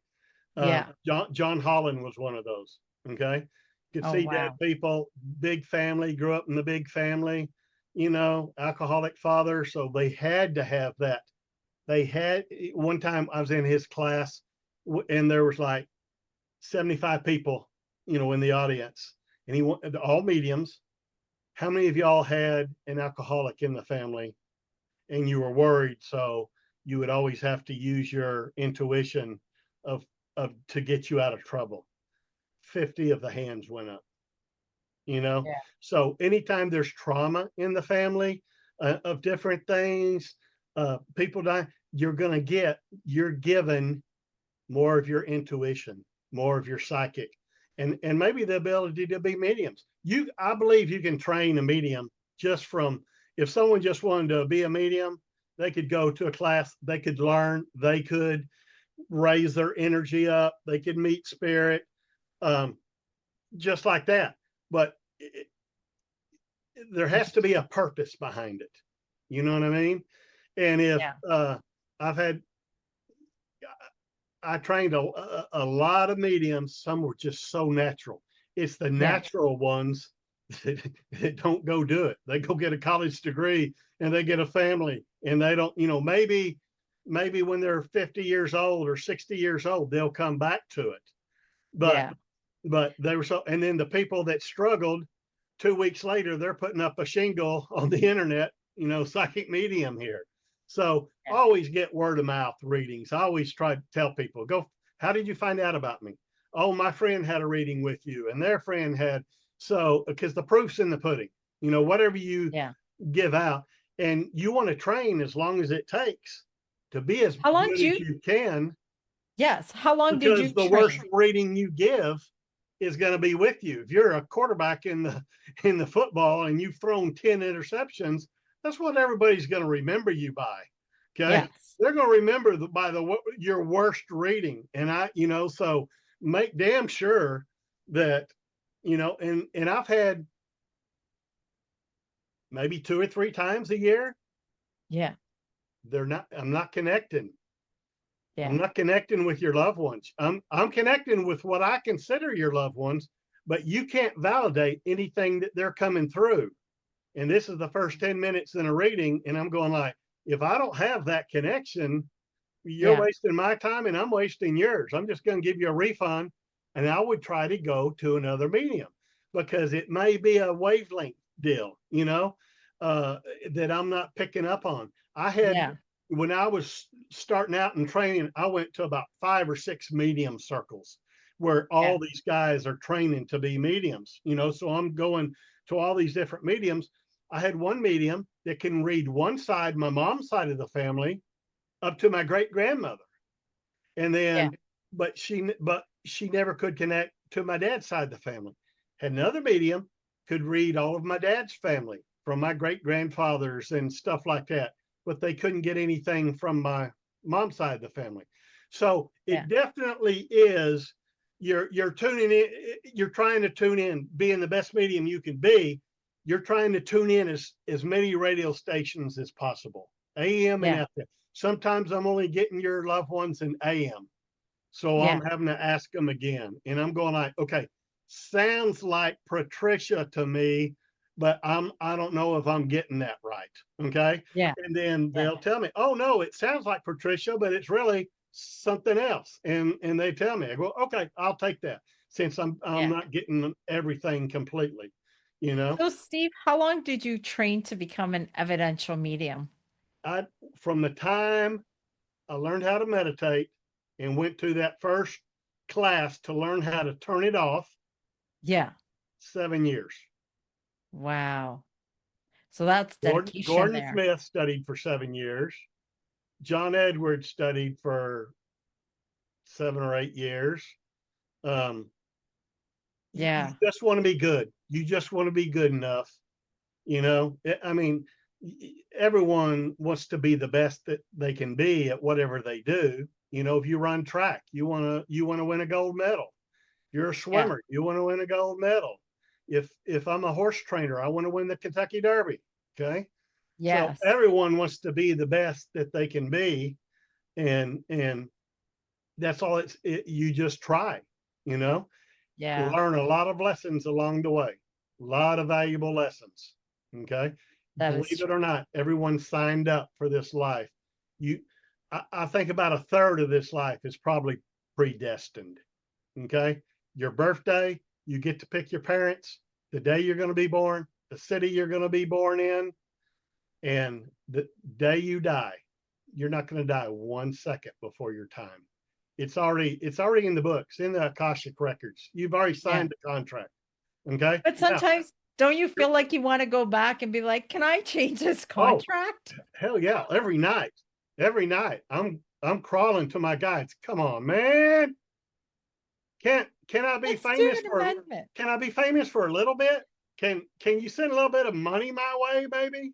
Yeah. John Holland was one of those. Okay, could Oh, see dead wow. people, big family, grew up in the big family, you know, alcoholic father. So they had to have that. They had one time I was in his class and there was like 75 people, you know, in the audience, and he wanted all mediums. How many of y'all had an alcoholic in the family and you were worried? So you would always have to use your intuition of to get you out of trouble. 50 of the hands went up, you know. Yeah. So anytime there's trauma in the family of different things, people die, you're given more of your intuition, more of your psychic, and maybe the ability to be mediums. I believe you can train a medium just from, if someone just wanted to be a medium, they could go to a class, they could learn, they could raise their energy up, they could meet spirit, um, just like that. But there has to be a purpose behind it. You know what I mean? And if Yeah. I've had, I trained a lot of mediums. Some were just so natural. It's the Yeah. natural ones that don't go do it. They go get a college degree and they get a family and they don't, you know, maybe when they're 50 years old or 60 years old, they'll come back to it. But Yeah. they were so, and then the people that struggled 2 weeks later, they're putting up a shingle on the internet, you know, psychic medium here. So Yeah. always get word of mouth readings. I always try to tell people, go, how did you find out about me? Oh, my friend had a reading with you and their friend had. So, because the proof's in the pudding, you know, whatever you Yeah. give out, and you want to train as long as it takes to be as How long good do as you, you can, yes, how long did you because the worst train? reading you give is going to be with you. If you're a quarterback in the football and you've thrown 10 interceptions, that's what everybody's going to remember you by. Okay, Yes. they're going to remember by your worst reading, and you know, so make damn sure that, you know, and I've had maybe 2 or 3 times a year. Yeah. I'm not connecting. I'm Yeah. not connecting with your loved ones. I'm connecting with what I consider your loved ones, but you can't validate anything that they're coming through. And this is the first 10 minutes in a reading, and I'm going like, if I don't have that connection, you're Yeah. wasting my time and I'm wasting yours. I'm just going to give you a refund, and I would try to go to another medium because it may be a wavelength deal, that I'm not picking up on. I had, Yeah. when I was starting out in training, I went to about 5 or 6 medium circles where Yeah. all these guys are training to be mediums, so I'm going to all these different mediums. I had one medium that can read one side, my mom's side of the family, up to my great grandmother. And Yeah. then, but she never could connect to my dad's side of the family. Had another medium could read all of my dad's family from my great grandfathers and stuff like that, but they couldn't get anything from my mom's side of the family. So Yeah. it definitely is. You're tuning in. You're trying to tune in, being the best medium you can be. You're trying to tune in as many radio stations as possible, AM and Yeah. FM. Sometimes I'm only getting your loved ones in AM. So I'm Yeah. having to ask them again. And I'm going like, okay, sounds like Patricia to me, but I don't know if I'm getting that right. Okay. Yeah. And then Yeah. they'll tell me, oh no, it sounds like Patricia, but it's really something else. And they tell me, I go, okay, I'll take that since I'm Yeah. not getting everything completely, you know. So, Steve, how long did you train to become an evidential medium? I From the time I learned how to meditate and went to that first class to learn how to turn it off, Yeah. 7 years. Wow. So that's dedication Gordon there. Smith studied for 7 years. John Edwards studied for 7 or 8 years. Um, you Yeah. just want to be good. You just want to be good enough. I mean, everyone wants to be the best that they can be at whatever they do. If you run track, you want to win a gold medal. You're a Yeah. swimmer, you want to win a gold medal. If I'm a horse trainer, I want to win the Kentucky Derby. Okay. So Yes. everyone wants to be the best that they can be. And that's all you just try, you know, Yeah. learn a lot of lessons along the way, a lot of valuable lessons. Okay. That is Believe it or true. not, everyone signed up for this life. You, I think about a third of this life is probably predestined. Okay. Your birthday, you get to pick your parents, the day you're going to be born, the city you're going to be born in, and the day you die, you're not going to die 1 second before your time. It's already in the books, in the Akashic records. You've already Yeah. signed the contract. Okay. But Now, sometimes don't you feel like you want to go back and be like, can I change this oh, contract? hell yeah. Every night I'm crawling to my guides. Come on, man. Can I be Let's do famous an for amendment. can I be famous for a little bit? Can you send a little bit of money my way, baby?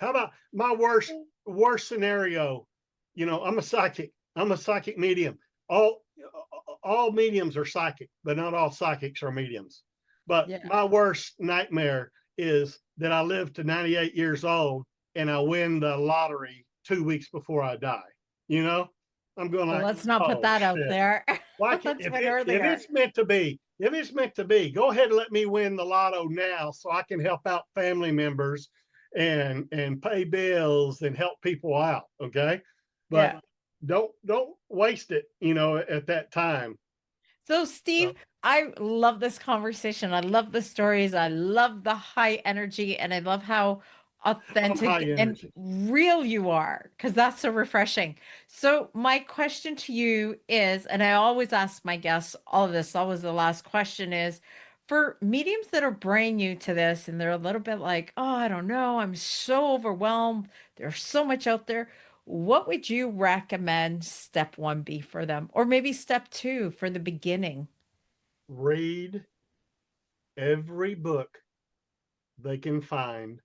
How about my worst scenario? I'm a psychic. I'm a psychic medium. All all mediums are psychic, but not all psychics are mediums. But Yeah. my worst nightmare is that I live to 98 years old and I win the lottery 2 weeks before I die. You know, I'm going Well, like, let's not put oh that out shit. there. Why can't Let's if win it if earlier. it's meant to be, if it's meant to be, go ahead and let me win the lotto now so I can help out family members and pay bills and help people out. Okay. But Yeah. don't waste it, at that time. So, Steve, So I love this conversation. I love the stories. I love the high energy, and I love how I'm high authentic and energy. real you are, because that's so refreshing. So, my question to you is, and I always ask my guests all of this, always the last question is for mediums that are brand new to this and they're a little bit like, oh, I don't know, I'm so overwhelmed. There's so much out there. What would you recommend step one be for them? Or maybe step two for the beginning? Read every book they can find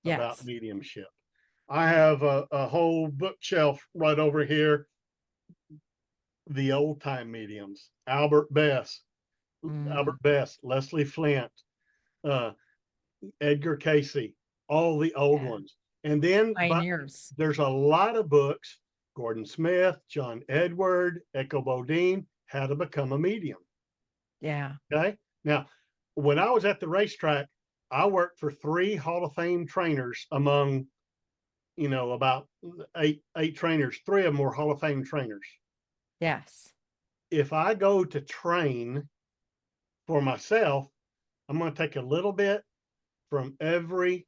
about Yes. mediumship. I Yeah. have a whole bookshelf right over here. The old time mediums, Mm, Albert Best, Leslie Flint, uh, Edgar Casey, all the old yeah. ones. And then, but Pioneers. there's a lot of books, Gordon Smith, John Edward, Echo Bodine, How to Become a Medium. Yeah. Okay. Now, when I was at the racetrack, I worked for 3 Hall of Fame trainers among, about eight trainers. 3 of them were Hall of Fame trainers. Yes. If I go to train for myself, I'm going to take a little bit from every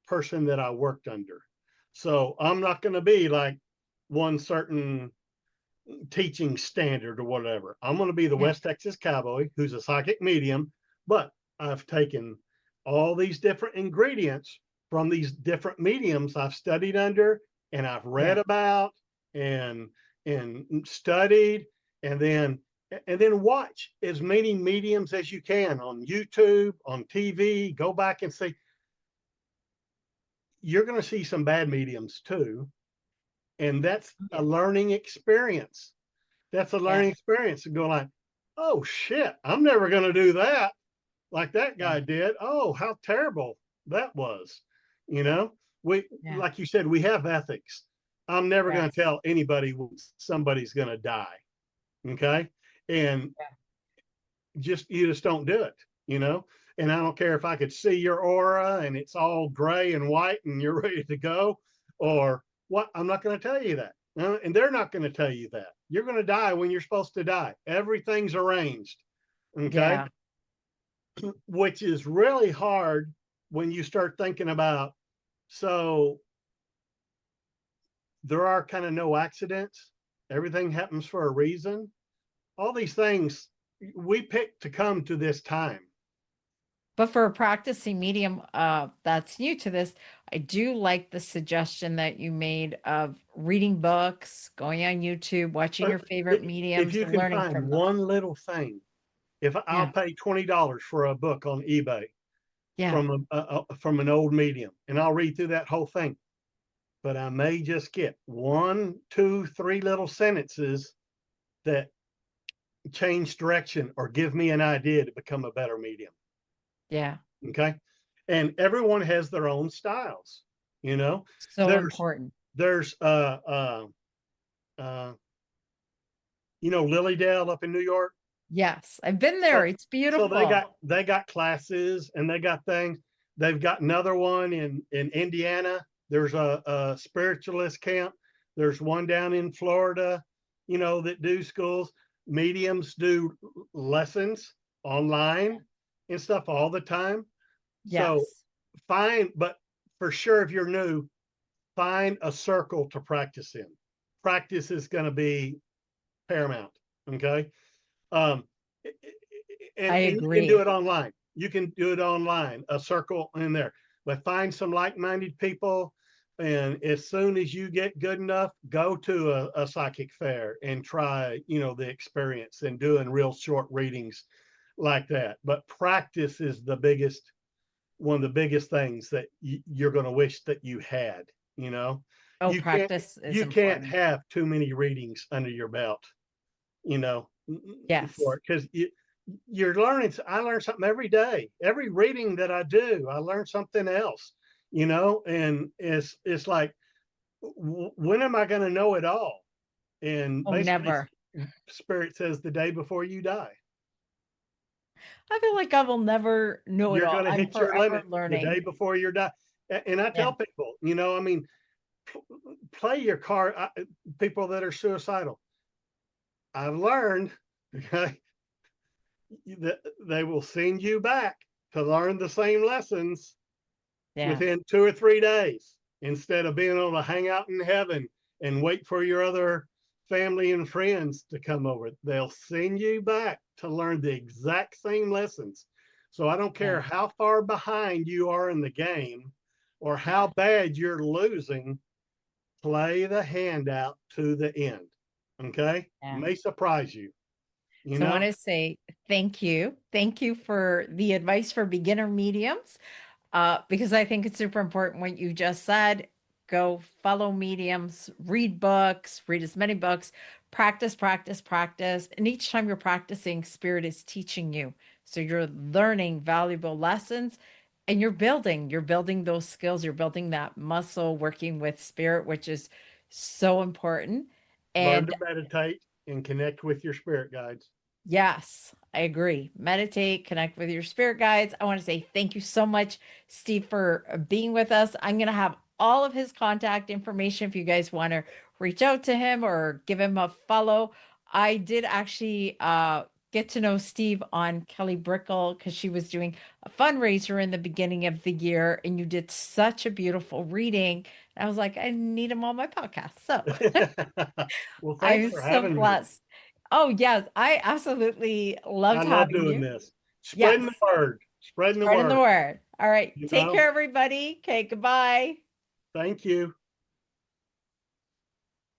person that I worked under. So I'm not going to be like one certain teaching standard or whatever. I'm going to be the Yeah. West Texas Cowboy who's a psychic medium, but I've taken all these different ingredients from these different mediums I've studied under and I've read Yeah. about and studied and then watch as many mediums as you can on YouTube, on TV, go back and see. You're going to see some bad mediums too, and that's a Yeah. learning experience. That's a Yeah. learning experience to go like, oh shit, I'm never going to do that like that Yeah. guy did. Oh, how terrible that was. You know, we, Yeah. like you said, we have ethics. I'm never going to Yes. tell anybody when somebody's going to die. Okay. And Yeah. you just don't do it, you know? And I don't care if I could see your aura and it's all gray and white and you're ready to go or what. I'm not going to tell you that. And they're not going to tell you that. You're going to die when you're supposed to die. Everything's arranged. Okay. Yeah. Which is really hard when you start thinking about, so there are kind of no accidents. Everything happens for a reason. All these things we picked to come to this time. But for a practicing medium that's new to this, I do like the suggestion that you made of reading books, going on YouTube, watching your favorite If mediums, you and can learning find from them. one little thing, if I'll Yeah. pay $20 for a book on eBay Yeah. from an old medium, and I'll read through that whole thing, but I may just get one, two, three little sentences that change direction or give me an idea to become a better medium. Yeah. Okay, and everyone has their own styles. You know, So there's important. there's uh Lilydale up in New York. Yes. I've been there. So It's so beautiful. they got classes and they got things. They've got another one in Indiana. There's a spiritualist camp. There's one down in Florida, that do schools. Mediums do lessons online and stuff all the time. So Yes. but for sure, if you're new, find a circle to practice in. Practice is going to be paramount. Okay. Um, I and you can do agree. it online. You can do it online, a circle in there, but find some like-minded people. And as soon as you get good enough, go to a psychic fair and try, the experience and doing real short readings like that. But practice is one of the biggest things that you're going to wish that you had. You know, Oh, you can't practice is you can't important. have too many readings under your belt. You know, for Yes. it because you're learning. I learn something every day. Every reading that I do, I learn something else. And it's like, when am I going to know it all? And Oh, basically, never. Spirit says the day before you die, I feel like I will never know it you're all. going to I'm hit your forever limit the day learning. before you die. And I Yeah. tell people, I mean, play your card. People that are suicidal, I've learned, okay, that they will send you back to learn the same lessons Yeah. within 2 or 3 days instead of being able to hang out in heaven and wait for your other family and friends to come over. They'll send you back to learn the exact same lessons. So I don't Yeah. care how far behind you are in the game or Yeah. how bad you're losing, play the hand out to the end. Okay. Yeah. May surprise you, you So I want know? to say thank you. Thank you for the advice for beginner mediums. Because I think it's super important what you just said. Go follow mediums, read books, read as many books, practice, practice, practice. And each time you're practicing, Spirit is teaching you. So you're learning valuable lessons and you're building those skills, you're building that muscle working with Spirit, which is so important. Learn And to meditate and connect with your spirit guides. yes, I agree. Meditate, connect with your spirit guides. I want to say thank you so much, Steve, for being with us. I'm going to have all of his contact information if you guys want to reach out to him or give him a follow. I did actually get to know Steve on Kelly Brickle because she was doing a fundraiser in the beginning of the year, and you did such a beautiful reading. I was like, I need him on my podcast. So Well, thanks I'm for so having me. blessed. Oh, yes, I absolutely I loved love having doing you. this. Spreading the Yes, word. Spreading the spreading the word. word. All right, You take know? care, everybody. Okay, goodbye. Thank you.